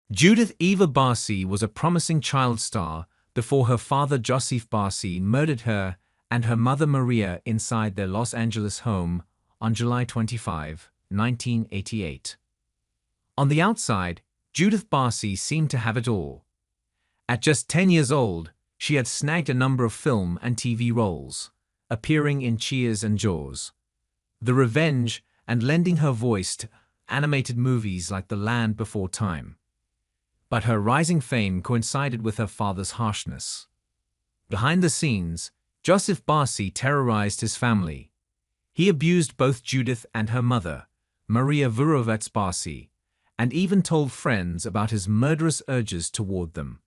Judith Eva Barsi was a promising child star before her father Judith Barsi murdered her and her mother Maria inside their Los Angeles home on July 25, 1988. On the outside, Judith Barsi seemed to have it all. At just 10 years old, she had snagged a number of film and TV roles, appearing in Cheers and Jaws, The Revenge, and lending her voice to animated movies like The Land Before Time. But her rising fame coincided with her father's harshness. Behind the scenes, Judith Barsi terrorized his family. He abused both Judith and her mother, Maria Vurovets Barsi, and even told friends about his murderous urges toward them.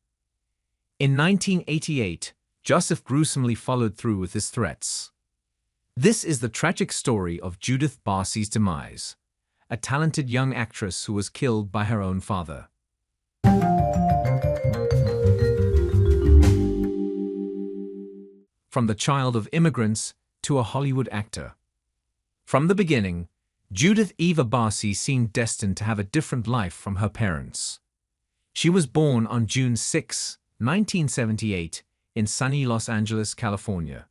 In 1988, Judith gruesomely followed through with his threats. This is the tragic story of Judith Barsi's demise, a talented young actress who was killed by her own father. From the child of immigrants to a Hollywood actor. From the beginning, Judith Eva Barsi seemed destined to have a different life from her parents. She was born on June 6, 1978, in sunny Los Angeles, California.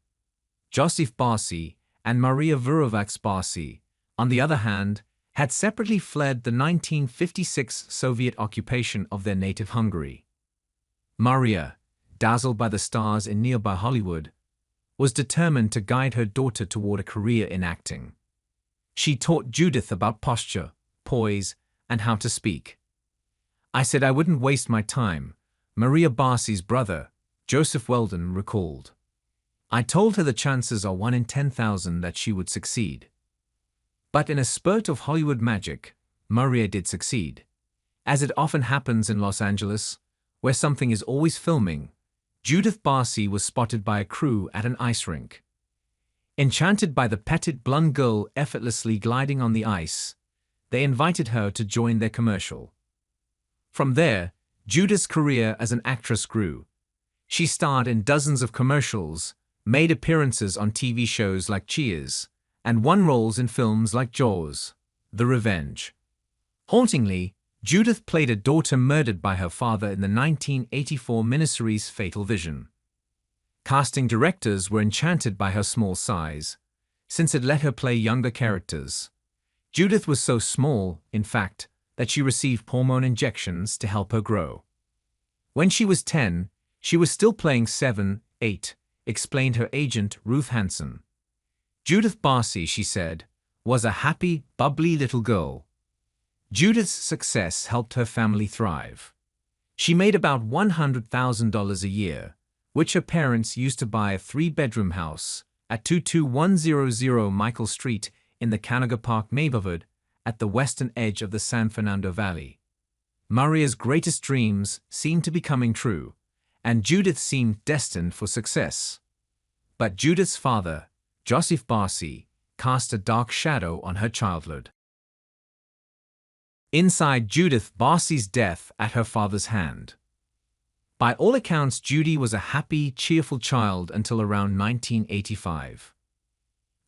Judith Barsi and Maria Vurovets Barsi, on the other hand, had separately fled the 1956 Soviet occupation of their native Hungary. Maria, dazzled by the stars in nearby Hollywood, was determined to guide her daughter toward a career in acting. She taught Judith about posture, poise, and how to speak. "I said I wouldn't waste my time," Maria Barsi's brother, Joseph Weldon, recalled. "I told her the chances are 1 in 10,000 that she would succeed." But in a spurt of Hollywood magic, Maria did succeed. As it often happens in Los Angeles, where something is always filming, Judith Barsi was spotted by a crew at an ice rink. Enchanted by the petite blonde girl effortlessly gliding on the ice, they invited her to join their commercial. From there, Judith's career as an actress grew. She starred in dozens of commercials, made appearances on TV shows like Cheers, and won roles in films like Jaws, The Revenge. Hauntingly, Judith played a daughter murdered by her father in the 1984 miniseries Fatal Vision. Casting directors were enchanted by her small size, since it let her play younger characters. Judith was so small, in fact, that she received hormone injections to help her grow. When she was 10, she was still playing 7, 8, explained her agent Ruth Hansen. Judith Barsi, she said, was a happy, bubbly little girl. Judith's success helped her family thrive. She made about $100,000 a year, which her parents used to buy a 3-bedroom house at 22100 Michael Street in the Canoga Park neighborhood at the western edge of the San Fernando Valley. Maria's greatest dreams seemed to be coming true, and Judith seemed destined for success. But Judith's father, Judith Barsi, cast a dark shadow on her childhood. Inside Judith Barsi's death at her father's hand. By all accounts, Judy was a happy, cheerful child until around 1985.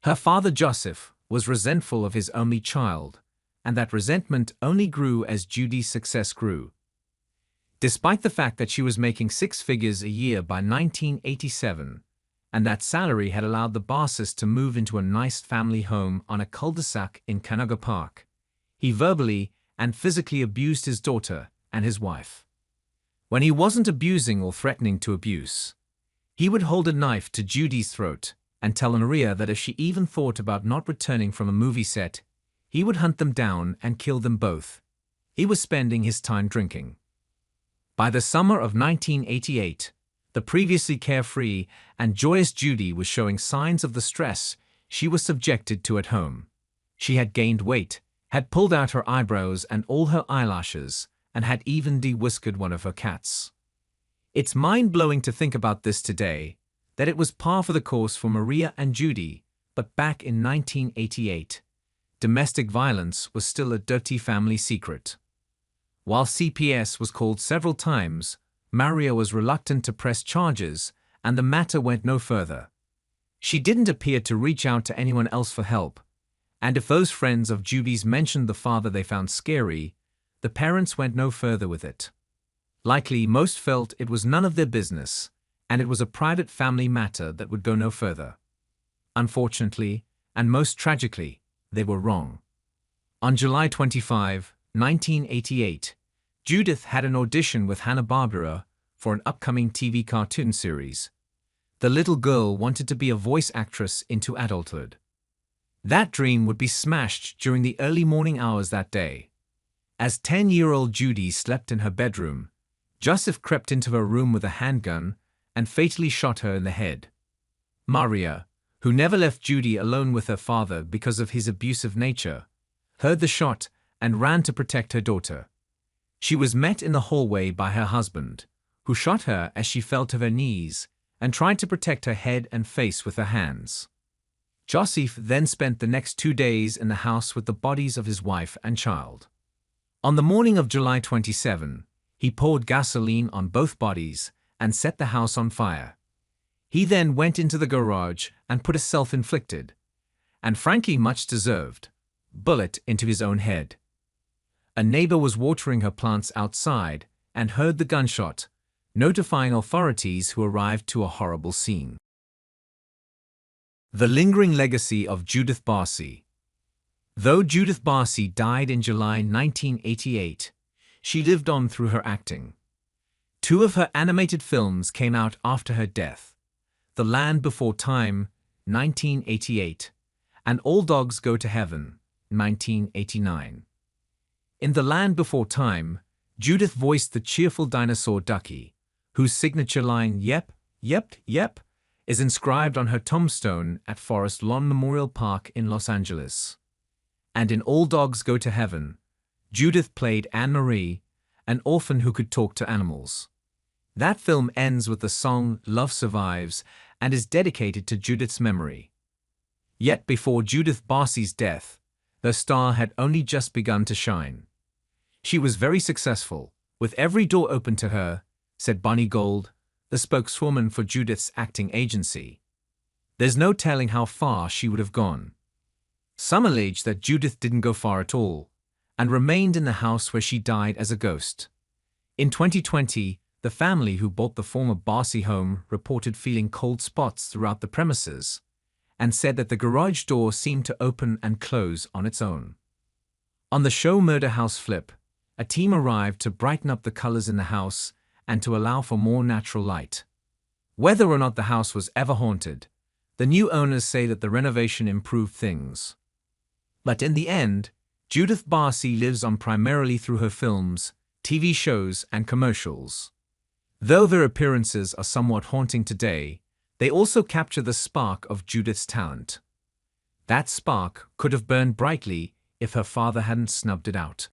Her father Joseph was resentful of his only child, and that resentment only grew as Judy's success grew. Despite the fact that she was making 6 figures a year by 1987, and that salary had allowed the Barsis to move into a nice family home on a cul-de-sac in Canoga Park, he verbally and physically abused his daughter and his wife. When he wasn't abusing or threatening to abuse, he would hold a knife to Judy's throat and tell Maria that if she even thought about not returning from a movie set, he would hunt them down and kill them both. He was spending his time drinking. By the summer of 1988, the previously carefree and joyous Judy was showing signs of the stress she was subjected to at home. She had gained weight, had pulled out her eyebrows and all her eyelashes, and had even de-whiskered one of her cats. It's mind-blowing to think about this today, that it was par for the course for Maria and Judy, but back in 1988, domestic violence was still a dirty family secret. While CPS was called several times, Maria was reluctant to press charges, and the matter went no further. She didn't appear to reach out to anyone else for help, and if those friends of Judy's mentioned the father they found scary, the parents went no further with it. Likely, most felt it was none of their business, and it was a private family matter that would go no further. Unfortunately, and most tragically, they were wrong. On July 25, 1988, Judith had an audition with Hanna-Barbera for an upcoming TV cartoon series. The little girl wanted to be a voice actress into adulthood. That dream would be smashed during the early morning hours that day. As 10-year-old Judy slept in her bedroom, Joseph crept into her room with a handgun and fatally shot her in the head. Maria, who never left Judy alone with her father because of his abusive nature, heard the shot and ran to protect her daughter. She was met in the hallway by her husband, who shot her as she fell to her knees and tried to protect her head and face with her hands. Joseph then spent the next 2 days in the house with the bodies of his wife and child. On the morning of July 27, he poured gasoline on both bodies and set the house on fire. He then went into the garage and put a self-inflicted, and frankly much deserved, bullet into his own head. A neighbor was watering her plants outside and heard the gunshot, notifying authorities who arrived to a horrible scene. The lingering legacy of Judith Barsi. Though Judith Barsi died in July 1988, she lived on through her acting. 2 of her animated films came out after her death: The Land Before Time, 1988, and All Dogs Go to Heaven, 1989. In The Land Before Time, Judith voiced the cheerful dinosaur Ducky, whose signature line, "Yep, yep, yep," is inscribed on her tombstone at Forest Lawn Memorial Park in Los Angeles. And in All Dogs Go to Heaven, Judith played Anne-Marie, an orphan who could talk to animals. That film ends with the song "Love Survives" and is dedicated to Judith's memory. Yet before Judith Barsi's death, the star had only just begun to shine. She was very successful, with every door open to her, said Bonnie Gold, the spokeswoman for Judith's acting agency. There's no telling how far she would have gone. Some allege that Judith didn't go far at all, and remained in the house where she died as a ghost. In 2020, the family who bought the former Barsi home reported feeling cold spots throughout the premises, and said that the garage door seemed to open and close on its own. On the show Murder House Flip, a team arrived to brighten up the colors in the house and to allow for more natural light. Whether or not the house was ever haunted, the new owners say that the renovation improved things. But in the end, Judith Barsi lives on primarily through her films, TV shows, and commercials. Though their appearances are somewhat haunting today, they also capture the spark of Judith's talent. That spark could have burned brightly if her father hadn't snubbed it out.